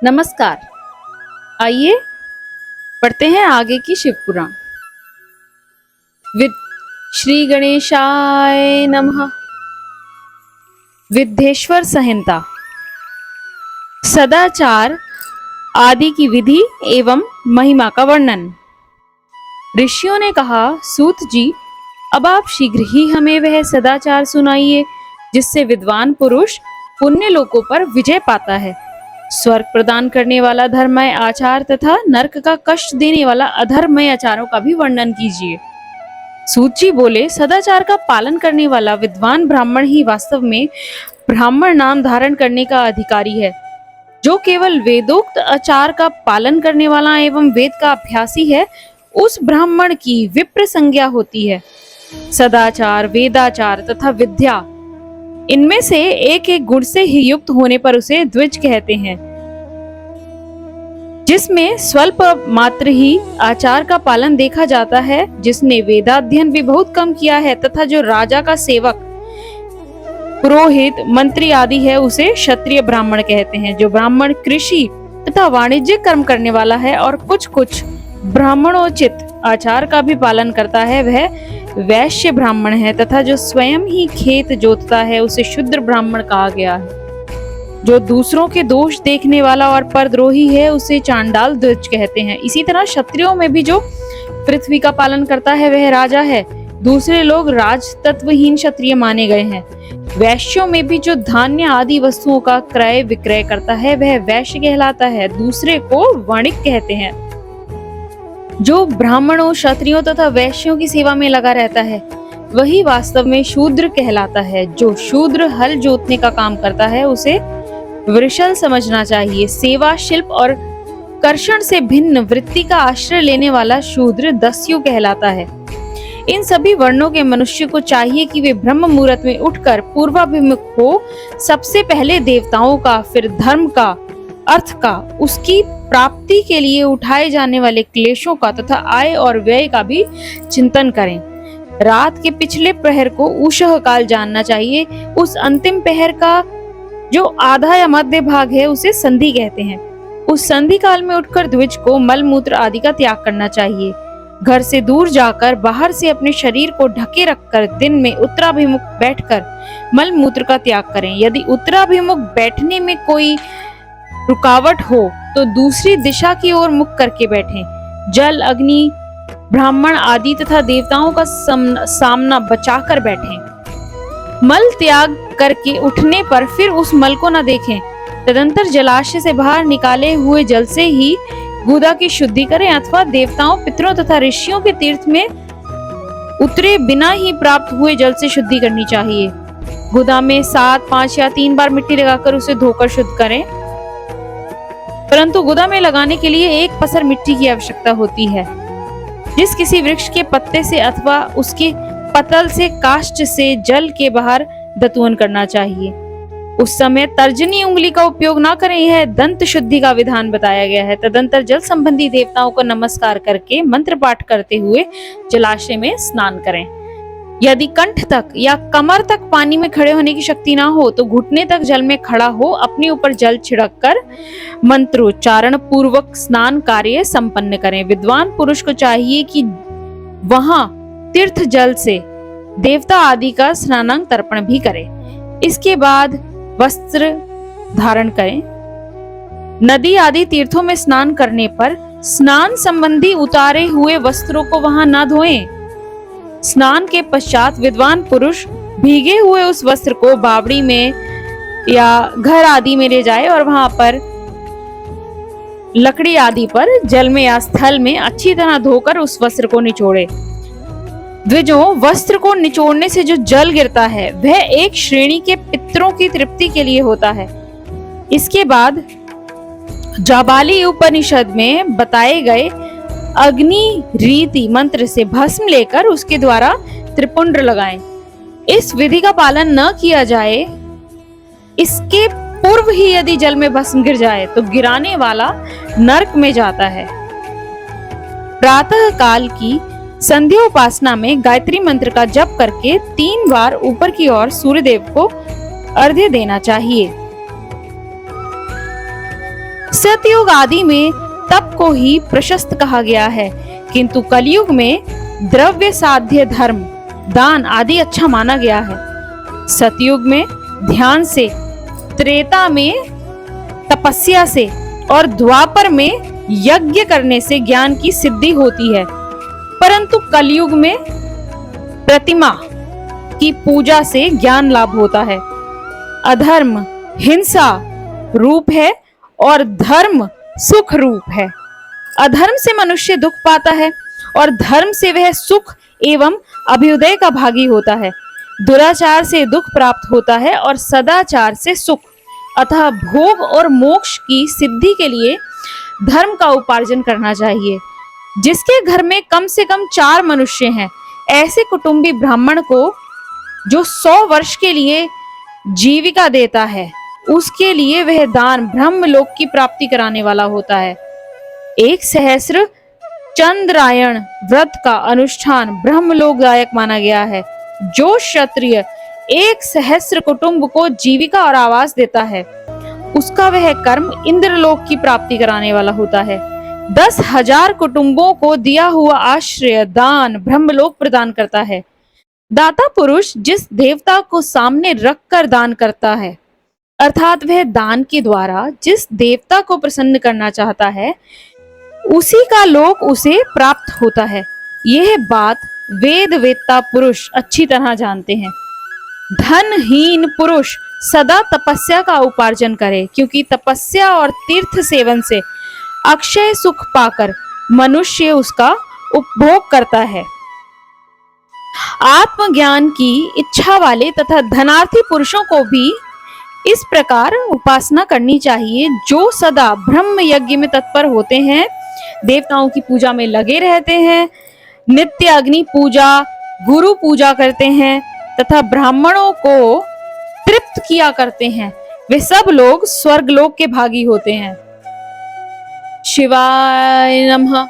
नमस्कार। आइए पढ़ते हैं आगे की शिव पुराण। विद श्री गणेशाय नमः। विद्येश्वर संहिता। सदाचार आदि की विधि एवं महिमा का वर्णन। ऋषियों ने कहा, सूत जी, अब आप शीघ्र ही हमें वह सदाचार सुनाइए जिससे विद्वान पुरुष पुण्य लोकों पर विजय पाता है। स्वर्ग प्रदान करने वाला धर्ममय आचार तथा नरक का कष्ट देने वाला अधर्ममय आचारों का भी वर्णन कीजिए। सूत जी बोले, सदाचार का पालन करने वाला विद्वान ब्राह्मण ही वास्तव में ब्राह्मण नाम धारण करने का अधिकारी है। जो केवल वेदोक्त आचार का पालन करने वाला एवं वेद का अभ्यासी है, उस ब्राह्मण की विप्र संज्ञा होती है। सदाचार, वेदाचार तथा विद्या, इनमें से एक एक गुण से ही युक्त होने पर उसे द्विज कहते हैं। जिसमें स्वल्प मात्र ही आचार का पालन देखा जाता है, जिसने वेदाध्ययन भी बहुत कम किया है तथा जो राजा का सेवक, पुरोहित, मंत्री आदि है, उसे क्षत्रिय ब्राह्मण कहते हैं। जो ब्राह्मण कृषि तथा वाणिज्यिक कर्म करने वाला है और कुछ कुछ ब्राह्मणोचित आचार का भी पालन करता है, वह वैश्य ब्राह्मण है। तथा जो स्वयं ही खेत जोतता है, उसे शूद्र ब्राह्मण कहा गया है। जो दूसरों के दोष देखने वाला और परद्रोही है, उसे चांडाल द्विज कहते हैं। इसी तरह क्षत्रियों में भी जो पृथ्वी का पालन करता है, वह राजा है। दूसरे लोग राज तत्वहीन क्षत्रिय माने गए हैं। वैश्यों में भी जो धान्य आदि वस्तुओं का क्रय विक्रय करता है, वह वैश्य कहलाता है। दूसरे को वणिक कहते हैं। जो ब्राह्मणों, क्षत्रियों तथा वैश्यों की सेवा में लगा रहता है, वही वास्तव में शूद्र कहलाता है। जो शूद्र हल जोतने का काम करता है, उसे वृषल समझना चाहिए। सेवा, शिल्प और कर्षण से भिन्न वृत्ति का आश्रय लेने वाला शूद्र दस्यु कहलाता है। इन सभी वर्णों के मनुष्य को चाहिए कि वे ब्रह्म मुहूर्त में उठकर पूर्वाभिमुख हो। सबसे पहले देवताओं का, फिर धर्म का, अर्थ का, उसकी प्राप्ति के लिए उठाए जाने वाले क्लेशों का तथा आय और व्यय का भी चिंतन करें। रात के पिछले प्रहर को उषः काल जानना चाहिए। उस अंतिम प्रहर का जो आधा या मध्य भाग है, उसे संधि कहते हैं। उस संधि काल में उठकर द्विज को मल मूत्र आदि का त्याग करना चाहिए। घर से दूर जाकर बाहर से अपने शरीर को ढके रखकर दिन में उत्तराभिमुख बैठकर मल मूत्र का त्याग करें। यदि उत्तराभिमुख बैठने में कोई रुकावट हो तो दूसरी दिशा की ओर मुख करके बैठें। जल, अग्नि, ब्राह्मण आदि तथा देवताओं का सामना बचाकर बैठें। मल त्याग करके उठने पर फिर उस मल को न देखें। तदंतर जलाशय से बाहर निकाले हुए जल से ही गुदा की शुद्धि करें अथवा देवताओं, पितरों तथा ऋषियों के तीर्थ में उतरे बिना ही प्राप्त हुए जल से शुद्धि करनी चाहिए। गुदा में 7, 5 या 3 बार मिट्टी लगाकर उसे धोकर शुद्ध करें। परंतु गुदा में लगाने के लिए एक पसर मिट्टी की आवश्यकता होती है। जिस किसी वृक्ष के पत्ते से अथवा उसके पतल से, काष्ठ से जल के बाहर दतुवन करना चाहिए। उस समय तर्जनी उंगली का उपयोग न करें। यह दंत शुद्धि का विधान बताया गया है। तदंतर जल संबंधी देवताओं को नमस्कार करके मंत्र पाठ करते हुए जलाशय में स्नान करें। यदि कंठ तक या कमर तक पानी में खड़े होने की शक्ति ना हो तो घुटने तक जल में खड़ा हो अपने ऊपर जल छिड़क कर मंत्रोच्चारण पूर्वक स्नान कार्य संपन्न करें। विद्वान पुरुष को चाहिए कि वहां तीर्थ जल से देवता आदि का स्नानांग तर्पण भी करे। इसके बाद वस्त्र धारण करें। नदी आदि तीर्थों में स्नान करने पर स्नान संबंधी उतारे हुए वस्त्रों को वहां न धोएं। स्नान के पश्चात विद्वान पुरुष भीगे हुए उस वस्त्र को बावड़ी में या घर आदि में ले जाए और वहां पर लकड़ी आदि पर जल में या स्थल में अच्छी तरह धोकर उस वस्त्र को निचोड़े। द्विजों, वस्त्र को निचोड़ने से जो जल गिरता है, वह एक श्रेणी के पितरों की तृप्ति के लिए होता है। इसके बाद जाबाली उपनिषद में बताए गए अग्नि रीति मंत्र से भस्म लेकर उसके द्वारा त्रिपुंड लगाएं। इस विधि का पालन न किया जाए, इसके पूर्व ही यदि जल में भस्म गिर जाए तो गिराने वाला नरक में जाता है। प्रातः काल की संध्या उपासना में गायत्री मंत्र का जप करके 3 बार ऊपर की ओर सूर्यदेव को अर्घ्य देना चाहिए। सतयुग आदि में तप को ही प्रशस्त कहा गया है, किंतु कलयुग में द्रव्य साध्य धर्म, दान आदि अच्छा माना गया है। सतयुग में ध्यान से, त्रेता में तपस्या से और द्वापर में यज्ञ करने से ज्ञान की सिद्धि होती है, परंतु कलयुग में प्रतिमा की पूजा से ज्ञान लाभ होता है। अधर्म हिंसा रूप है और धर्म सुख रूप है। अधर्म से मनुष्य दुख पाता है और धर्म से वह सुख एवं अभ्युदय का भागी होता है। दुराचार से दुख प्राप्त होता है और सदाचार से सुख। अतः भोग और मोक्ष की सिद्धि के लिए धर्म का उपार्जन करना चाहिए। जिसके घर में कम से कम 4 मनुष्य हैं, ऐसे कुटुंबी ब्राह्मण को जो 100 वर्ष के लिए जीविका देता है, उसके लिए वह दान ब्रह्मलोक की प्राप्ति कराने वाला होता है। 1 सहस्र चंद्रायण व्रत का अनुष्ठान ब्रह्मलोकदायक माना गया है। जो क्षत्रिय 1 सहस्र कुटुंब को जीविका और आवास देता है, उसका वह कर्म इंद्रलोक की प्राप्ति कराने वाला होता है। 10,000 कुटुंबों को दिया हुआ आश्रय दान ब्रह्मलोक प्रदान करता है। दाता पुरुष जिस देवता को सामने रखकर दान करता है, अर्थात वह दान के द्वारा जिस देवता को प्रसन्न करना चाहता है, उसी का लोक उसे प्राप्त होता है। यह बात वेद वेत्ता पुरुष अच्छी तरह जानते हैं। धनहीन पुरुष सदा तपस्या का उपार्जन करे, क्योंकि तपस्या और तीर्थ सेवन से अक्षय सुख पाकर मनुष्य उसका उपभोग करता है। आत्मज्ञान की इच्छा वाले तथा धनार्थी पुरुषों को भी इस प्रकार उपासना करनी चाहिए, जो सदा ब्रह्म यज्ञ में तत्पर होते हैं, देवताओं की पूजा में लगे रहते हैं, नित्य अग्नि पूजा, गुरु पूजा करते हैं तथा ब्राह्मणों को तृप्त किया करते हैं। वे सब लोग स्वर्गलोक के भागी होते हैं। शिवाय नमः।